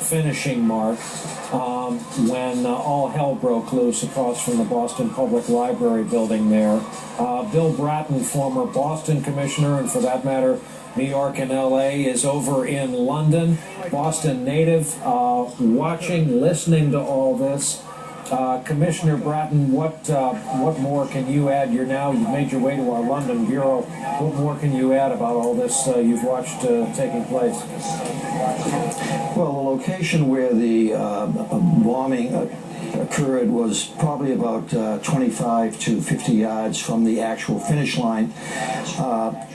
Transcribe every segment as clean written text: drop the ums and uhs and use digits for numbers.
Finishing mark when all hell broke loose across from the Boston Public Library building there. Bill Bratton, former Boston commissioner, and for that matter, New York and L.A., is over in London. Boston native, watching, listening to all this. Commissioner Bratton, what more can you add? You've made your way to our London bureau. What more can you add about all this you've watched taking place? Well, the location where the bombing occurred was probably about 25 to 50 yards from the actual finish line.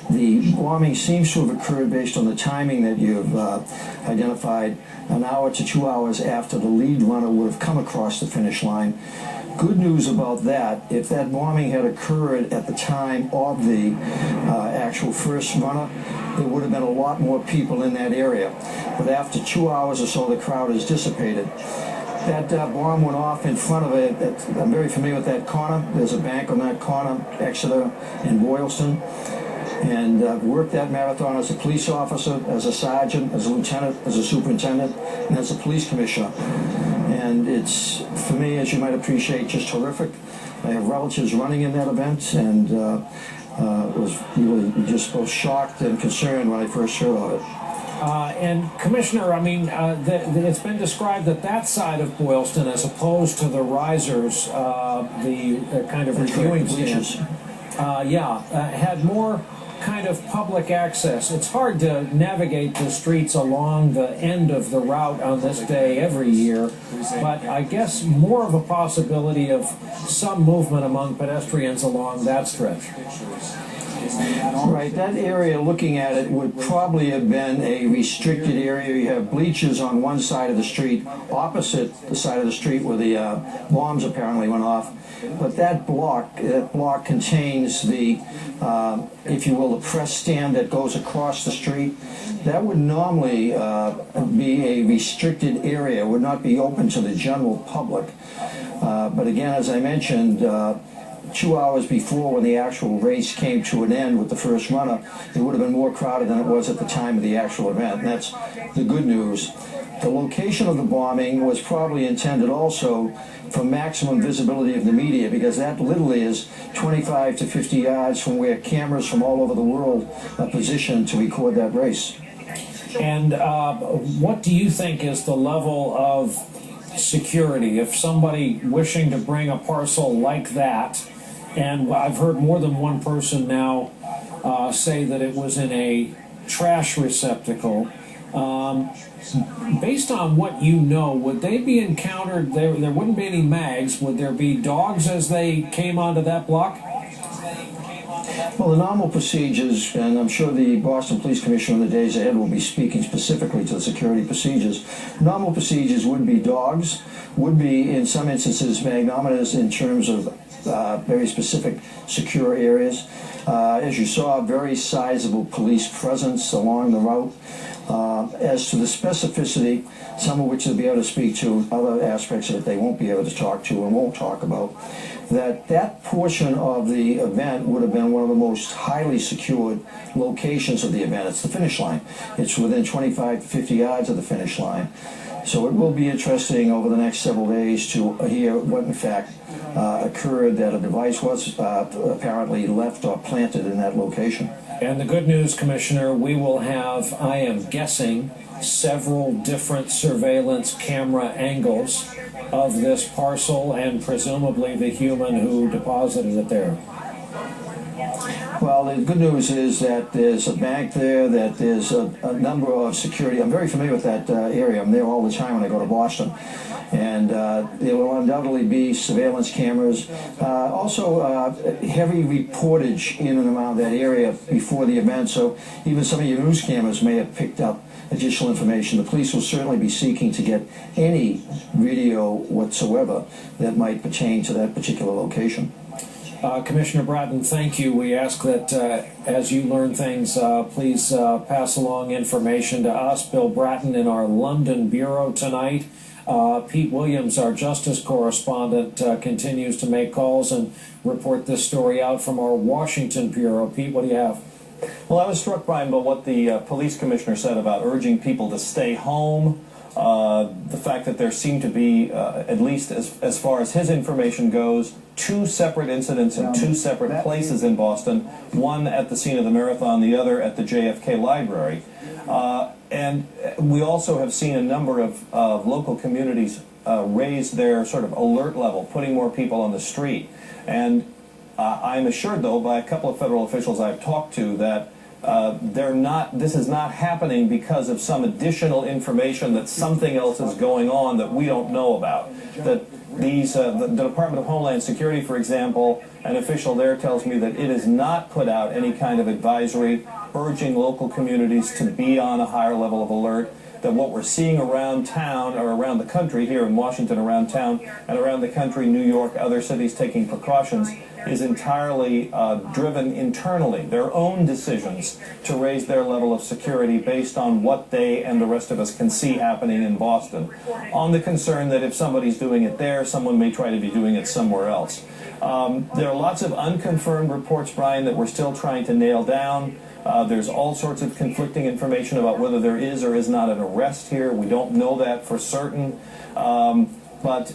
The bombing seems to have occurred, based on the timing that you've identified, an hour to 2 hours after the lead runner would have come across the finish line. Good news about that: if that bombing had occurred at the time of the actual first runner, there would have been a lot more people in that area. But after 2 hours or so, the crowd has dissipated. That bomb went off in front of it. I'm very familiar with that corner. There's a bank on that corner, Exeter and Boylston. And I've worked that marathon as a police officer, as a sergeant, as a lieutenant, as a superintendent, and as a police commissioner. And it's, for me, as you might appreciate, just terrific. I have relatives running in that event, and was really just both shocked and concerned when I first heard of it. And Commissioner, I mean, it's been described that that side of Boylston, as opposed to the risers, the kind of reviewing bleachers, had more kind of public access. It's hard to navigate the streets along the end of the route on this day every year, but I guess more of a possibility of some movement among pedestrians along that stretch. Right, that area, looking at it, would probably have been a restricted area. You have bleachers on one side of the street, opposite the side of the street where the bombs apparently went off. But that block contains the, if you will, the press stand that goes across the street. That would normally be a restricted area, would not be open to the general public. But again, as I mentioned, 2 hours before, when the actual race came to an end with the first runner, it would have been more crowded than it was at the time of the actual event, and that's the good news. The location of the bombing was probably intended also for maximum visibility of the media, because that literally is 25 to 50 yards from where cameras from all over the world are positioned to record that race. And what do you think is the level of security if somebody wishing to bring a parcel like that, and I've heard more than one person now say that it was in a trash receptacle, based on what you know, would they be encountered, there wouldn't be any mags, would there be dogs as they came onto that block? Well, the normal procedures, and I'm sure the Boston Police Commissioner in the days ahead will be speaking specifically to the security procedures. Normal procedures would be dogs, would be in some instances magnetometers in terms of very specific secure areas. As you saw, very sizable police presence along the route. As to the specificity, some of which they'll be able to speak to, other aspects of it they won't be able to talk to and won't talk about, that portion of the event would have been one of the most highly secured locations of the event. It's the finish line. It's within 25 to 50 yards of the finish line. So it will be interesting over the next several days to hear what in fact occurred, that a device was apparently left or planted in that location. And the good news, Commissioner, we will have, I am guessing, several different surveillance camera angles of this parcel and presumably the human who deposited it there. Well, the good news is that there's a bank there, that there's a number of security. I'm very familiar with that area. I'm there all the time when I go to Boston. And there will undoubtedly be surveillance cameras. Also, heavy reportage in and around that area before the event. So even some of your news cameras may have picked up additional information. The police will certainly be seeking to get any video whatsoever that might pertain to that particular location. Commissioner Bratton, thank you. We ask that as you learn things, please pass along information to us. Bill Bratton in our London bureau tonight. Pete Williams, our justice correspondent, continues to make calls and report this story out from our Washington bureau. Pete, what do you have? Well, I was struck, Brian, by what the police commissioner said about urging people to stay home. The fact that there seemed to be, at least as far as his information goes, 2 separate incidents in 2 separate places in Boston, one at the scene of the marathon, the other at the JFK Library. And we also have seen a number of local communities raise their sort of alert level, putting more people on the street. And I'm assured, though, by a couple of federal officials I've talked to that this is not happening because of some additional information that something else is going on that we don't know about. That the Department of Homeland Security, for example, an official there tells me that it has not put out any kind of advisory urging local communities to be on a higher level of alert. That what we're seeing around town, or around the country, here in Washington, around town, and around the country, New York, other cities taking precautions, is entirely driven internally, their own decisions to raise their level of security based on what they and the rest of us can see happening in Boston, on the concern that if somebody's doing it there, someone may try to be doing it somewhere else. There are lots of unconfirmed reports, Brian, that we're still trying to nail down. There's all sorts of conflicting information about whether there is or is not an arrest here. We don't know that for certain. But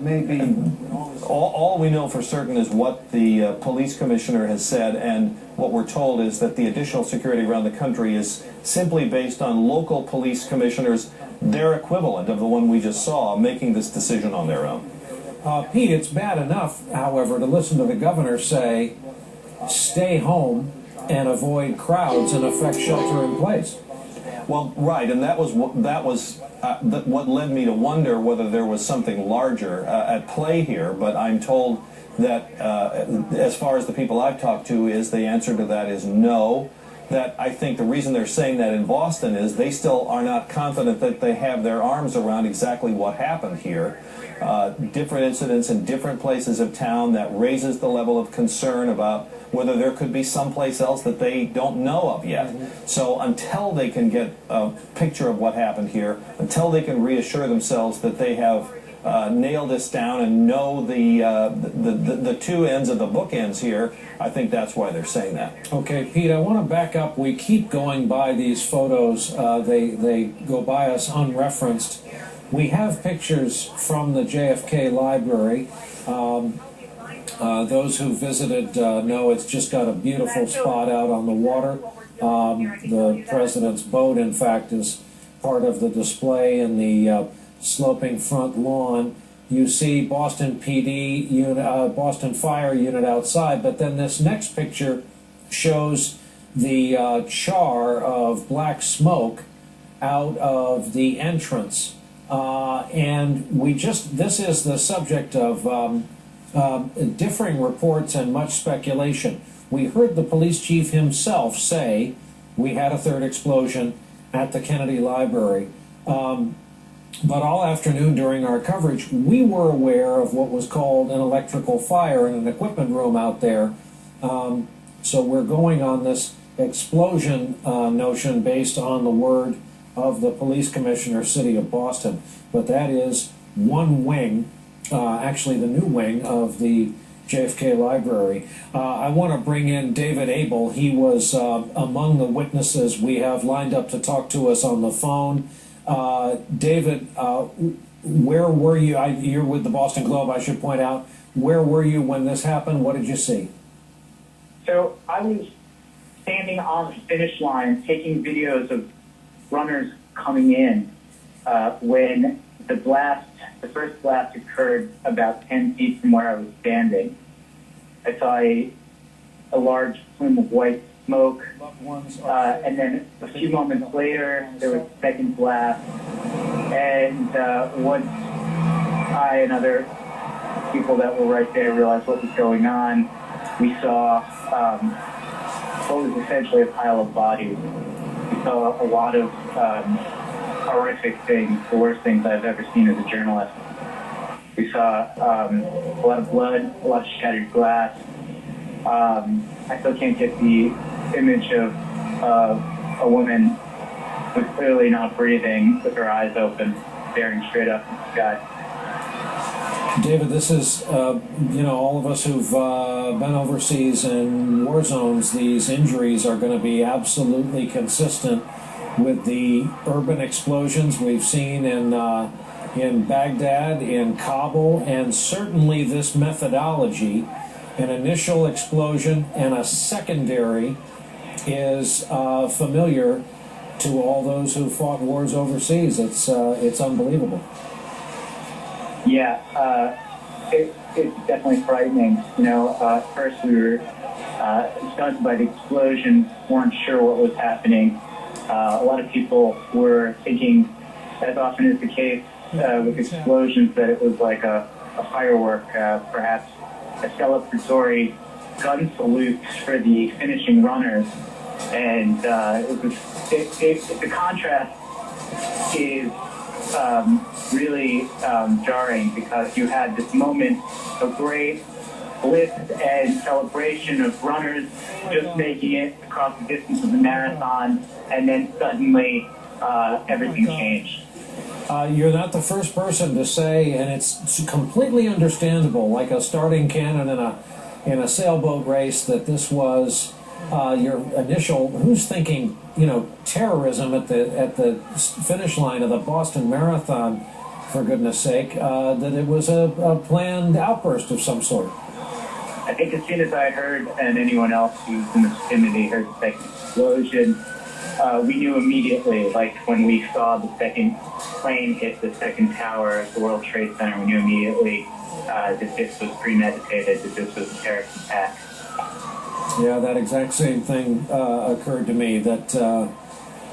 maybe all we know for certain is what the police commissioner has said, and what we're told is that the additional security around the country is simply based on local police commissioners, their equivalent of the one we just saw, making this decision on their own. Pete, it's bad enough, however, to listen to the governor say, stay home and avoid crowds and effect shelter in place. Well, right, and that was what led me to wonder whether there was something larger at play here. But I'm told that as far as the people I've talked to, is the answer to that is no. That I think the reason they're saying that in Boston is they still are not confident that they have their arms around exactly what happened here. Different incidents in different places of town, that raises the level of concern about whether there could be someplace else that they don't know of yet. So until they can get a picture of what happened here, until they can reassure themselves that they have nailed this down and know the 2 ends of the bookends here, I think that's why they're saying that. Okay, Pete, I want to back up. We keep going by these photos. They go by us unreferenced. We have pictures from the JFK Library. Those who visited know it's just got a beautiful spot out on the water. The president's boat, in fact, is part of the display in the sloping front lawn. You see Boston PD unit, Boston Fire unit outside, but then this next picture shows the char of black smoke out of the entrance. And this is the subject of differing reports and much speculation. We heard the police chief himself say we had a 3rd explosion at the Kennedy Library. But all afternoon during our coverage, we were aware of what was called an electrical fire in an equipment room out there. So we're going on this explosion notion based on the word of the police commissioner, City of Boston. But that is one wing, actually the new wing of the JFK Library. I want to bring in David Abel. He was among the witnesses we have lined up to talk to us on the phone. David, where were you? You're with the Boston Globe, I should point out. Where were you when this happened? What did you see? So I was standing on the finish line taking videos of runners coming in when the first blast occurred about 10 feet from where I was standing. I saw a large plume of white smoke, and then a few moments later there was a second blast, and once I and other people that were right there realized what was going on, we saw what was essentially a pile of bodies. We saw a lot of horrific things, the worst things I've ever seen as a journalist. We saw a lot of blood, a lot of shattered glass. I still can't get the image of a woman who was clearly not breathing with her eyes open, staring straight up at the sky. David, this is, all of us who've been overseas in war zones, these injuries are going to be absolutely consistent with the urban explosions we've seen in Baghdad, in Kabul, and certainly this methodology, an initial explosion and a secondary, is familiar to all those who fought wars overseas. It's unbelievable. Yeah, it's definitely frightening. At first we were stunned by the explosions, weren't sure what was happening. A lot of people were thinking, as often is the case with explosions, that it was like a firework, perhaps a celebratory gun salute for the finishing runners. And the contrast is really jarring, because you had this moment of great bliss and celebration of runners just making it across the distance of the marathon, and then suddenly everything changed. You're not the first person to say, and it's completely understandable, like a starting cannon in a sailboat race, that this was your initial. Who's thinking, terrorism at the finish line of the Boston Marathon, for goodness sake, that it was a planned outburst of some sort? I think as soon as I heard, and anyone else who's in the vicinity heard the second explosion, we knew immediately, like when we saw the second plane hit the second tower at the World Trade Center, we knew immediately that this was premeditated, that this was a terrorist attack. Yeah, that exact same thing occurred to me, that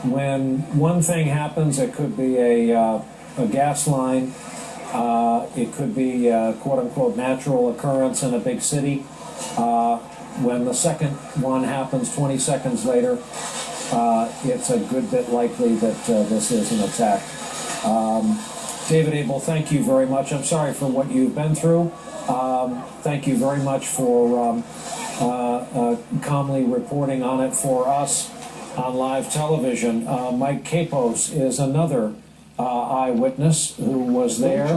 when one thing happens, it could be a gas line, it could be a quote-unquote natural occurrence in a big city. When the second one happens 20 seconds later, it's a good bit likely that this is an attack. David Abel, thank you very much. I'm sorry for what you've been through. Thank you very much for calmly reporting on it for us on live television. Mike Capos is another eyewitness who was there.